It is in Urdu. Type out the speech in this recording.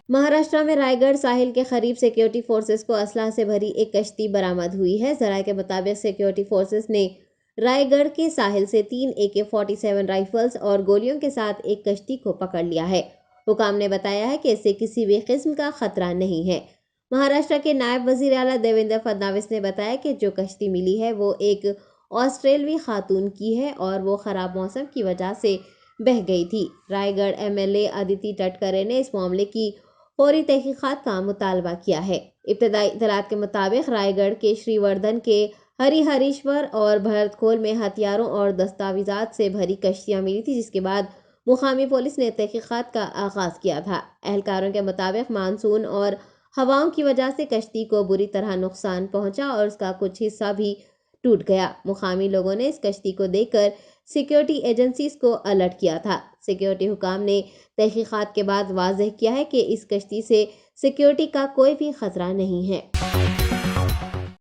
مہاراشٹر میں رائے گڑھ ساحل کے قریب سیکیورٹی فورسز کو اسلحہ سے بھری ایک کشتی برآمد ہوئی ہے۔ ذرائع کے مطابق سیکیورٹی فورسز نے رائے گڑھ کے ساحل سے 3 AK-47 رائفلز اور گولیوں کے ساتھ ایک کشتی کو پکڑ لیا ہے۔ حکام نے بتایا ہے کہ اس سے کسی بھی قسم کا خطرہ نہیں ہے۔ مہاراشٹر کے نائب وزیر اعلیٰ دیویندر فڈنویس نے بتایا کہ جو کشتی ملی ہے وہ ایک آسٹریلوی خاتون کی ہے اور وہ خراب موسم کی وجہ سے بہہ گئی تھی۔ رائے گڑھ MLA آدتی ٹٹکرے نے اس معاملے کی فوری تحقیقات کا مطالبہ کیا ہے۔ ابتدائی اطلاعات کے مطابق رائے گڑھ کے شری وردھن کے ہری ہریشور اور بھرت کھول میں ہتھیاروں اور دستاویزات سے بھری کشتیاں ملی تھی، جس کے بعد مقامی پولیس نے تحقیقات کا آغاز کیا تھا۔ اہلکاروں کے مطابق مانسون اور ہواؤں کی وجہ سے کشتی کو بری طرح نقصان پہنچا اور اس کا کچھ حصہ بھی ٹوٹ گیا۔ مقامی لوگوں نے اس کشتی کو دیکھ کر سیکیورٹی ایجنسیز کو الرٹ کیا تھا۔ سیکیورٹی حکام نے تحقیقات کے بعد واضح کیا ہے کہ اس کشتی سے سیکیورٹی کا کوئی بھی خطرہ نہیں ہے۔